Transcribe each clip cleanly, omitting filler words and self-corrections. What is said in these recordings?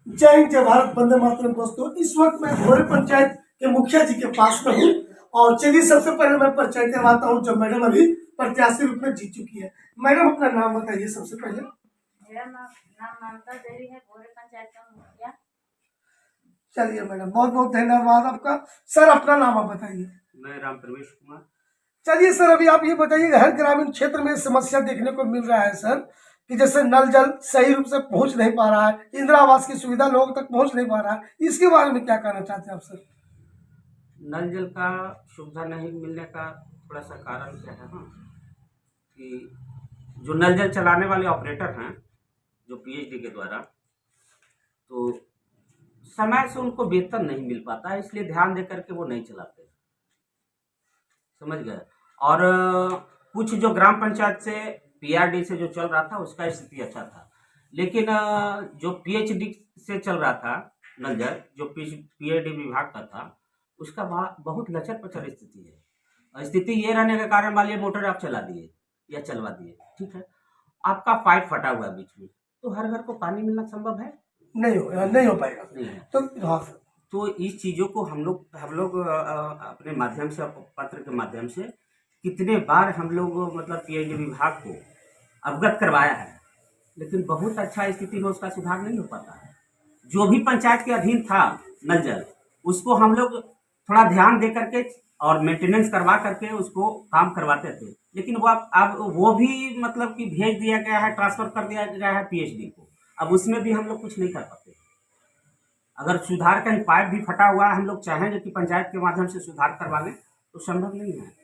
जय हिंद, जय भारत, वंदे मातरम। दोस्तों, इस वक्त मैं भोरे पंचायत के मुखिया जी के पास में हूँ और चलिए सबसे पहले मैं परिचय करवाता हूँ जो मैडम अभी प्रत्याशी रूप में जीत चुकी है। मैडम अपना नाम बताइए सबसे पहले। मेरा नाम ममता देवी है, भोरे पंचायत का मुखिया। चलिए मैडम, बहुत बहुत धन्यवाद आपका। सर अपना नाम आप बताइए। मैं राम प्रवेश कुमार। चलिए सर, अभी आप ये बताइए, हर ग्रामीण क्षेत्र में समस्या देखने को मिल रहा है सर, कि जैसे नल जल सही रूप से पहुंच नहीं पा रहा है, इंदिरा आवास की सुविधा लोगों तक पहुंच नहीं पा रहा है, इसके बारे में क्या कहना चाहते हैं आप सर? नल जल का सुविधा नहीं मिलने का थोड़ा सा कारण क्या है ना, कि जो नल जल चलाने वाले ऑपरेटर हैं, जो पीएचडी के द्वारा, तो समय से उनको वेतन नहीं मिल पाता है, इसलिए ध्यान दे करके वो नहीं चलाते। समझ गए। और कुछ जो ग्राम पंचायत से पीआरडी से जो चल रहा था उसका स्थिति अच्छा था, लेकिन जो पीएचडी से चल रहा था नल जल, जो पीएचडी विभाग का था, उसका बहुत लचर पचर स्थिति है। और स्थिति ये रहने के कारण मान लीजिए मोटर आप चला दिए या चलवा दिए, ठीक है, आपका पाइप फटा हुआ है बीच में, तो हर घर को पानी मिलना संभव है? नहीं हो पाएगा। नहीं है। तो हाँ सर, तो इस चीज़ों को हम लोग अपने माध्यम से, पत्र के माध्यम से कितने बार हम लोग मतलब पीएचडी विभाग को अवगत करवाया है, लेकिन बहुत अच्छा स्थिति में उसका सुधार नहीं हो पाता है। जो भी पंचायत के अधीन था नल जल, उसको हम लोग थोड़ा ध्यान दे करके और मेंटेनेंस करवा करके उसको काम करवाते थे, लेकिन वो अब वो भी मतलब कि भेज दिया गया है, ट्रांसफर कर दिया गया है पीएचडी को। अब उसमें भी हम लोग कुछ नहीं कर पाते। अगर सुधार कहीं पाइप भी फटा हुआ है, हम लोग चाहेंगे कि पंचायत के माध्यम से सुधार करवा लें, तो संभव नहीं है।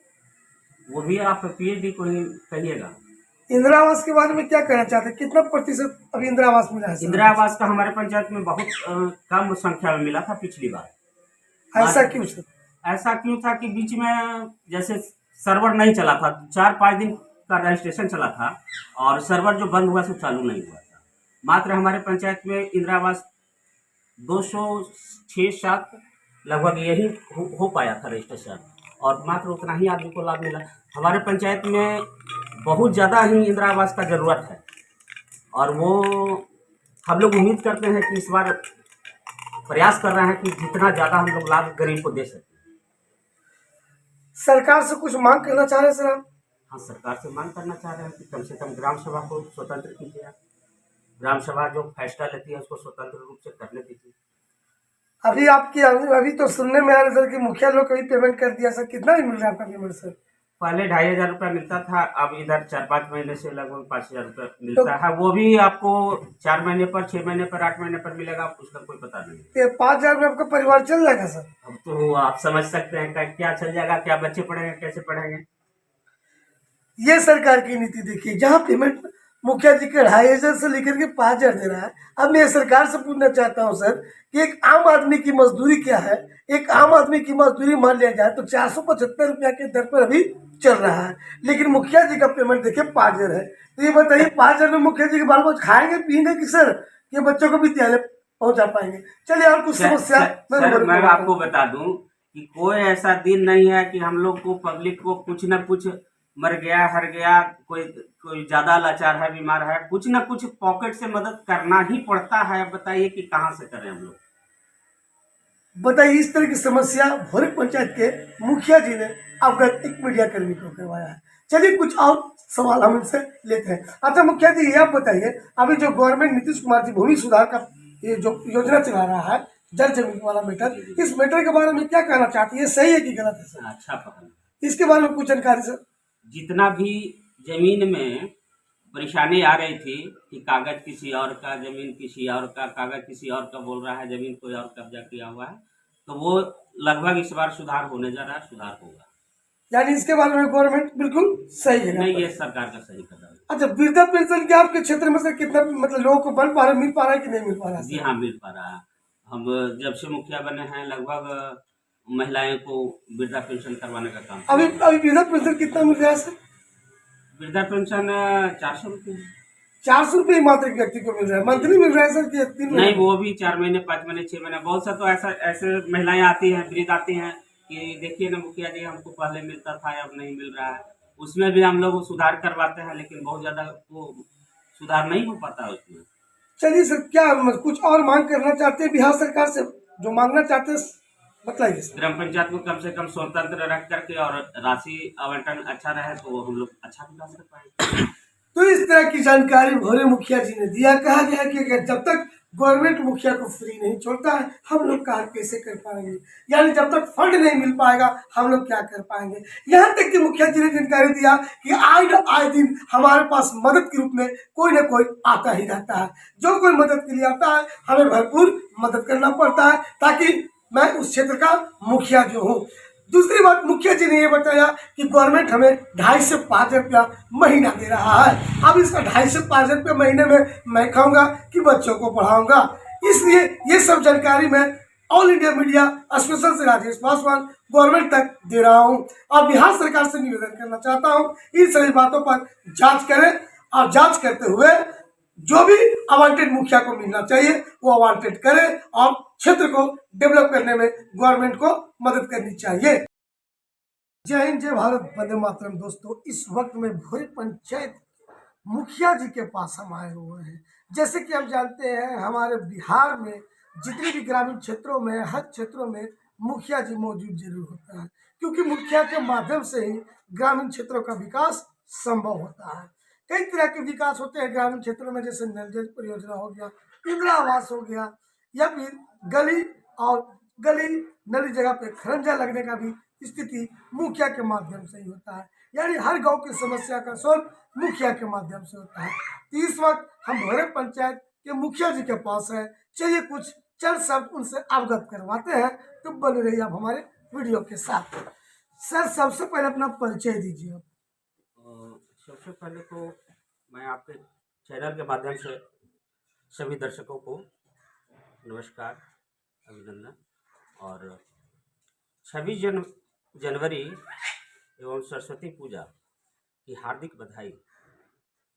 वो भी आप पीएचडी को ही कहिएगा। इंदिरा आवास के बारे में क्या कहना चाहते हैं? कितना प्रतिशत अभी इंदिरा आवास मिला है सर? इंदिरा आवास का हमारे पंचायत में बहुत कम संख्या में मिला था पिछली बार। ऐसा क्यों सर? ऐसा क्यों था कि बीच में जैसे सर्वर नहीं चला था, 4-5 दिन का रजिस्ट्रेशन चला था और सर्वर जो बंद हुआ सो चालू नहीं हुआ था। मात्र हमारे पंचायत में इंदिरा आवास 206-7 लगभग यही हो पाया था रजिस्ट्रेशन, और मात्र उतना ही आदमी को लाभ मिला। हमारे पंचायत में बहुत ज़्यादा ही इंदिरा आवास का ज़रूरत है, और वो हम लोग उम्मीद करते हैं कि इस बार प्रयास कर रहे हैं कि जितना ज़्यादा हम लोग लाभ गरीब को दे सकें। सरकार से कुछ मांग करना चाह रहे हैं सर आप? हाँ, सरकार से मांग करना चाह रहे हैं कि कम से कम ग्राम सभा को स्वतंत्र कीजिए। ग्राम सभा जो फैसला लेती है उसको स्वतंत्र रूप से करने दीजिए। अभी तो सुनने में आ रहा है सर कि मुखिया लोग कभी पेमेंट कर दिया सर, कितना ही मिल रहा है आपका पेमेंट सर? पहले 2,500 रुपया मिलता था, अब इधर 4-5 महीने से लगभग 5,000 रुपया मिलता है। वो भी आपको 4 महीने पर, 6 महीने पर, 8 महीने पर मिलेगा, उसका कोई पता नहीं। ये 5,000 में आपका परिवार चल जाएगा सर? अब तो आप समझ सकते हैं क्या चल जाएगा, क्या बच्चे पढ़ेंगे, कैसे पढ़ेंगे। ये सरकार की नीति देखिए, जहाँ पेमेंट मुखिया जी के 2,500 से लेकर के 5,000 दे रहा है। अब मैं सरकार से पूछना चाहता हूँ सर कि एक आम आदमी की मजदूरी क्या है? एक आम आदमी की मजदूरी मान लिया जाए तो 475 रुपया के दर पर अभी चल रहा है, लेकिन मुखिया जी का पेमेंट देखिए 5,000 है। तो ये बताइए, 5,000 में मुखिया जी के बाल बच्चे खाएंगे पियेंगे कि सर ये बच्चों को विद्यालय पहुंचा पाएंगे? चलिए और कुछ समस्या मैं आपको बता दूं कि कोई ऐसा दिन नहीं है कि हम लोग को, पब्लिक को कुछ न कुछ मर गया, हर गया, कोई ज्यादा लाचार है, बीमार है, कुछ न कुछ पॉकेट से मदद करना ही पड़ता है। बताइए कि कहाँ से करें हम लोग। बताइए, इस तरह की समस्या भोरे पंचायत के मुखिया जी ने अवगत एक मीडिया कर्मी को करवाया है। चलिए कुछ और सवाल हम इनसे लेते हैं। अच्छा मुखिया जी, ये आप बताइए, अभी जो गवर्नमेंट नीतीश कुमार जी भूमि सुधार का ये जो योजना चला रहा है, जल जमीन वाला मैटर, इस मैटर के बारे में क्या कहना चाहते हैं? ये सही है कि गलत है सर? अच्छा पकड़, इसके बारे में कुछ जानकारी सर। जितना भी जमीन में परेशानी आ रही थी कि कागज किसी और का, जमीन किसी और का, कागज किसी और का बोल रहा है, जमीन कोई और कब्जा किया हुआ है, तो वो लगभग इस बार सुधार होने जा रहा है, सुधार होगा। यानी इसके बारे में गवर्नमेंट बिल्कुल सही है? नहीं, ये सरकार का सही कदम है। अच्छा, वृद्धा पेंशन क्या आपके क्षेत्र में से कितना मतलब लोगों को बन पा रहा है, मिल पा रहा है कि नहीं मिल पा रहा है? जी हाँ, मिल पा रहा है। हम जब से मुखिया बने हैं, लगभग महिलाएं को वृद्धा पेंशन करवाने का काम अभी वृद्धा पेंशन कितना मिल रहा है सर? वृद्धा पेंशन 400 रुपये। 400 रुपये मात्र एक व्यक्ति को मिल रहा है? मंथली मिल रहा है सर कि 3 नहीं, वो भी 4 महीने, 5 महीने, 6 महीने। बहुत सा तो ऐसे महिलाएं आती हैं, वृद्ध आती हैं कि देखिए ना मुखिया जी, हमको पहले मिलता था, अब नहीं मिल रहा है। उसमें भी हम लोग सुधार करवाते हैं, लेकिन बहुत ज़्यादा वो सुधार नहीं हो पाता उसमें। चलिए सर, क्या कुछ और मांग करना चाहते हैं बिहार सरकार से? जो मांगना चाहते हैं बताइए सर। ग्राम पंचायत को कम से कम स्वतंत्र रख करके और राशि आवंटन अच्छा रहे तो हम लोग अच्छा विकास कर पाएंगे। तो इस तरह की जानकारी भोरे मुखिया जी ने दिया। कहा गया कि अगर जब तक गवर्नमेंट मुखिया को फ्री नहीं छोड़ता है, हम लोग कार्य कैसे कर पाएंगे, यानी जब तक फंड नहीं मिल पाएगा हम लोग क्या कर पाएंगे। यहाँ तक कि मुखिया जी ने जानकारी दिया कि आए दिन हमारे पास मदद के रूप में कोई ना कोई आता ही रहता है। जो कोई मदद के लिए आता है हमें भरपूर मदद करना पड़ता है, ताकि मैं उस क्षेत्र का मुखिया जो हूँ। दूसरी बात, मुखिया जी ने ये बताया कि गवर्नमेंट हमें 2.5 से 5 रुपया महीना दे रहा है। अब इसका 2.5 से 5 रुपया महीने में मैं खाऊंगा कि बच्चों को पढ़ाऊंगा। इसलिए ये सब जानकारी मैं ऑल इंडिया मीडिया स्पेशल से राजेश पासवान गवर्नमेंट तक दे रहा हूँ और बिहार सरकार से निवेदन करना चाहता हूँ इन सभी बातों पर जांच करें और जांच करते हुए जो भी अवांटेड मुखिया को मिलना चाहिए वो अवांटेड करे और क्षेत्र को डेवलप करने में गवर्नमेंट को मदद करनी चाहिए। जय हिंद, जय भारत, वंदे मातरम। दोस्तों, इस वक्त में भोरे पंचायत मुखिया जी के पास हम आए हुए हैं। जैसे कि हम जानते हैं हमारे बिहार में जितने भी ग्रामीण क्षेत्रों में, हर क्षेत्रों में मुखिया जी मौजूद जरूर होता है, क्योंकि मुखिया के माध्यम से ही ग्रामीण क्षेत्रों का विकास संभव होता है। कई तरह के विकास होते हैं ग्रामीण क्षेत्रों में, जैसे नल जल परियोजना हो गया, इंदिरा आवास हो गया, या फिर गली नली जगह पे खरंजा लगने का भी स्थिति मुखिया के माध्यम से ही होता है। यानी हर गांव की समस्या का सॉल्व मुखिया के माध्यम से होता है। तो इस वक्त हम भोरे पंचायत के मुखिया जी के पास हैं। चलिए कुछ चंद शब्द उनसे अवगत करवाते हैं। तो बने रहिए आप हमारे वीडियो के साथ। सर, सबसे पहले अपना परिचय दीजिए आप। सबसे पहले तो मैं आपके चैनल के माध्यम से सभी दर्शकों को नमस्कार, अभिनंदन और 26 जनवरी एवं सरस्वती पूजा की हार्दिक बधाई।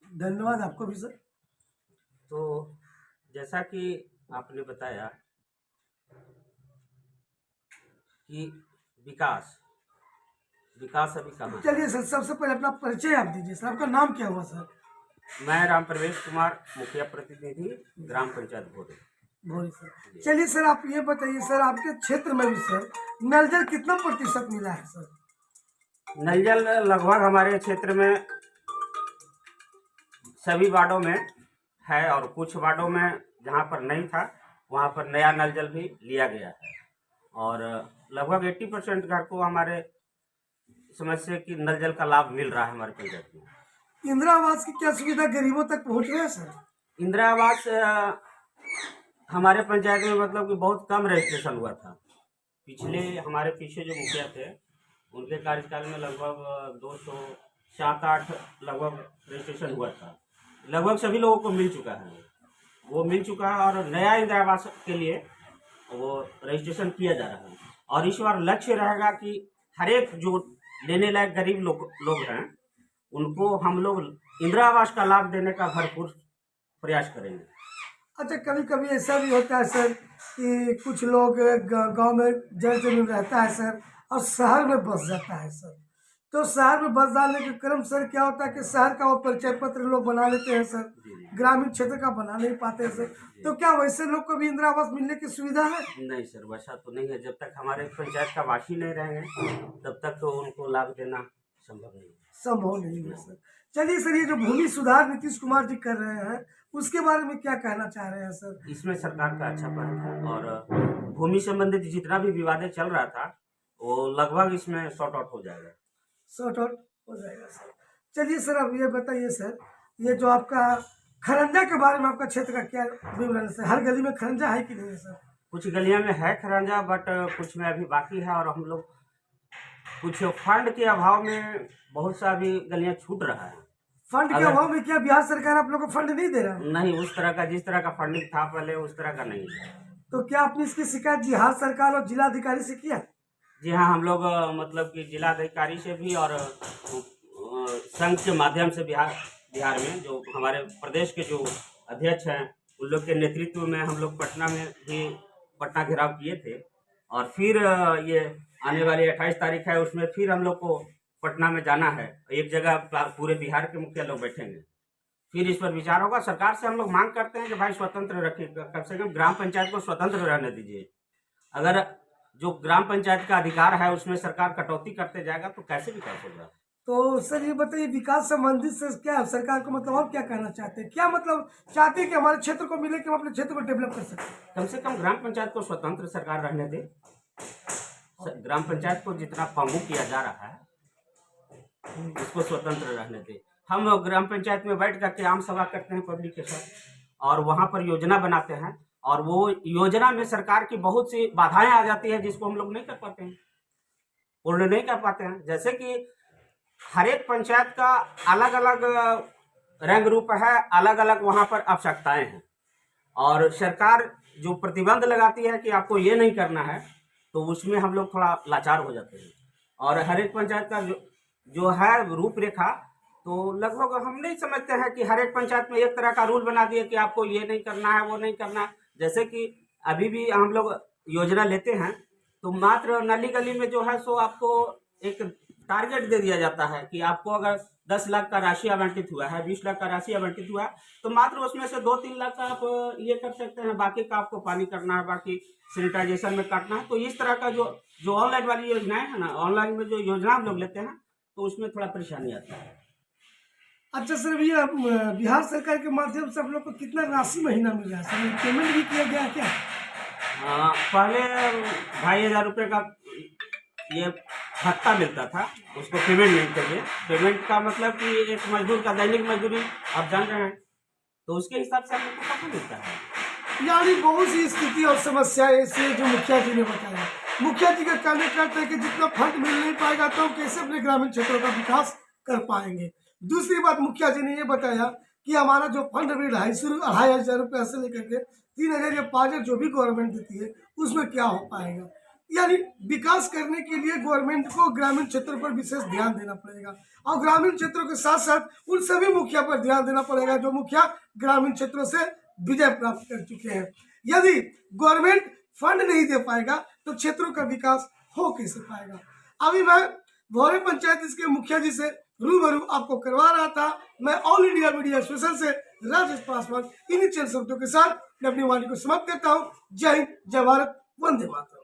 धन्यवाद आपको भी सर। तो जैसा कि आपने बताया कि विकास अभी कहाँ है। चलिए सर, सबसे पहले अपना परिचय आप दीजिए सर। आपका नाम क्या हुआ सर? मैं राम प्रवेश कुमार, मुखिया प्रतिनिधि, ग्राम पंचायत भोरे। भोरे सर। चलिए सर, आप ये बताइए सर, आपके क्षेत्र में भी सर नल जल कितना प्रतिशत मिला है सर? नल जल लगभग हमारे क्षेत्र में सभी वार्डों में है और कुछ वार्डों में जहाँ पर नहीं था वहाँ पर नया नल जल भी लिया गया है और लगभग 80% घर को हमारे समझ से कि नल जल का लाभ मिल रहा है हमारे पंचायत में। इंदिरा आवास की क्या सुविधा गरीबों तक पहुँच रही है सर? इंदिरा आवास हमारे पंचायत में मतलब कि बहुत कम रजिस्ट्रेशन हुआ था। हमारे पीछे जो मुखिया थे उनके कार्यकाल में लगभग 207-8 लगभग रजिस्ट्रेशन हुआ था। लगभग सभी लोगों को मिल चुका है, वो मिल चुका है और नया इंदिरा आवास के लिए वो रजिस्ट्रेशन किया जा रहा है। और इस बार लक्ष्य रहेगा कि हर एक जो लेने लायक गरीब लोग हैं उनको हम लोग इंदिरा आवास का लाभ देने का भरपूर प्रयास करेंगे। अच्छा, कभी कभी ऐसा भी होता है सर कि कुछ लोग गांव में जड़ जमीन रहता है सर और शहर में बस जाता है सर। तो शहर में बस जाने के क्रम सर क्या होता है कि शहर का वो परिचय पत्र लोग बना लेते हैं सर, ग्रामीण क्षेत्र का बना नहीं पाते हैं सर। तो क्या वैसे लोग को भी इंदिरा आवास मिलने की सुविधा है? नहीं सर, वैसा तो नहीं है। जब तक हमारे पंचायत का वासी नहीं रहेंगे तब तक तो उनको लाभ देना संभव नहीं है सर। चलिए सर, ये जो भूमि सुधार नीतीश कुमार जी कर रहे हैं उसके बारे में क्या कहना चाह रहे हैं सर? इसमें सरकार का अच्छा पहल है और भूमि संबंधित जितना भी विवाद चल रहा था वो लगभग इसमें सॉर्ट आउट हो जाएगा। सर। चलिए सर, अब ये बताइए सर, ये जो आपका खरंजा के बारे में आपका क्षेत्र का क्या विवरण है? हर गली में खरंजा है कि नहीं है सर? कुछ गलियों में है खरंजा बट कुछ में अभी बाकी है और हम लोग कुछ फंड के अभाव में बहुत सा अभी गलियां छूट रहा है। फंड के अभाव में क्या बिहार सरकार आप लोग को फंड नहीं दे रहा? नहीं, उस तरह का जिस तरह का फंडिंग था पहले उस तरह का नहीं है। तो क्या आपने इसकी शिकायत बिहार सरकार और जिलाधिकारी से किया? जी हाँ, हम लोग मतलब कि जिलाधिकारी से भी और संघ के माध्यम से बिहार में जो हमारे प्रदेश के जो अध्यक्ष हैं उन लोग के नेतृत्व में हम लोग पटना घेराव किए थे और फिर ये आने वाली 28 तारीख है उसमें फिर हम लोग को पटना में जाना है। एक जगह पूरे बिहार के मुखिया लोग बैठेंगे फिर इस पर विचार होगा। सरकार से हम लोग मांग करते हैं कि भाई स्वतंत्र रखिए, कम से कम ग्राम पंचायत को स्वतंत्र रहने दीजिए। अगर जो ग्राम पंचायत का अधिकार है उसमें सरकार कटौती करते जाएगा तो कैसे विकास होगा। तो सर ये बताइए, विकास संबंधित से क्या है सरकार को, मतलब और क्या कहना चाहते हैं, क्या मतलब चाहते हैं कि हमारे क्षेत्र को मिले कि हम अपने क्षेत्र को डेवलप कर सकें? कम से कम ग्राम पंचायत को स्वतंत्र सरकार रहने दे। ग्राम पंचायत को जितना पंगु किया जा रहा है उसको स्वतंत्र रहने दे। हम लोग ग्राम पंचायत में बैठ करके आम सभा करते हैं पब्लिक के साथ, और वहाँ पर योजना बनाते हैं, और वो योजना में सरकार की बहुत सी बाधाएं आ जाती है जिसको हम लोग नहीं कर पाते हैं, पूर्ण नहीं कर पाते हैं। जैसे कि हर एक पंचायत का अलग अलग रंग रूप है, अलग अलग वहाँ पर आवश्यकताएं हैं, और सरकार जो प्रतिबंध लगाती है कि आपको ये नहीं करना है, तो उसमें हम लोग थोड़ा लाचार हो जाते हैं। और हर एक पंचायत का जो है रूपरेखा, तो लगभग हम नहीं समझते हैं कि हर एक पंचायत में एक तरह का रूल बना दिए कि आपको ये नहीं करना है, वो नहीं करना है। जैसे कि अभी भी हम लोग योजना लेते हैं तो मात्र नली गली में जो है सो आपको एक टारगेट दे दिया जाता है कि आपको अगर 10 लाख का राशि आवंटित हुआ है, 20 लाख का राशि आवंटित हुआ है, तो मात्र उसमें से 2-3 लाख का आप ये कर सकते हैं, बाकी का आपको पानी करना है, बाकी सैनिटाइजेशन में काटना है। तो इस तरह का जो ऑनलाइन वाली योजनाएं है ना, ऑनलाइन में जो योजना हम लोग लेते हैं तो उसमें थोड़ा परेशानी आती है। अच्छा सर, ये बिहार सरकार के माध्यम से हम लोग को कितना राशि महीना मिल रहा है सर, पेमेंट भी किया गया है क्या? पहले 2,500 रुपये का ये भत्ता मिलता था, उसको पेमेंट नहीं करिए। पेमेंट का मतलब कि एक मजदूर का दैनिक मजदूरी आप जान रहे हैं, तो उसके हिसाब से हम लोग को पता मिलता है। यानी बहुत सी स्थिति और समस्याएं से जो मुखिया जी ने बताया, मुखिया जी का कहने कहते हैं कि जितना फंड मिल नहीं पाएगा तो कैसे अपने ग्रामीण क्षेत्रों का विकास कर पाएंगे। दूसरी बात मुखिया जी ने ये बताया कि हमारा जो फंड भी 2,500 रुपये से लेकर के 3,000 या 5,000 जो भी गवर्नमेंट देती है उसमें क्या हो पाएगा। यानी विकास करने के लिए गवर्नमेंट को ग्रामीण क्षेत्रों पर विशेष ध्यान देना पड़ेगा, और ग्रामीण क्षेत्रों के साथ साथ उन सभी मुखिया पर ध्यान देना पड़ेगा जो मुखिया ग्रामीण क्षेत्रों से विजय प्राप्त कर चुके हैं। यदि गवर्नमेंट फंड नहीं दे पाएगा तो क्षेत्रों का विकास हो कैसे पाएगा। अभी मैं भौरे पंचायत के मुखिया जी से रूबरू आपको करवा रहा था। मैं ऑल इंडिया मीडिया स्पेशल से राजेश पासवान इन्हीं चंद शब्दों के साथ मैं अपनी वाणी को समाप्त करता हूँ। जय हिंद, जय भारत, वंदे मातरम।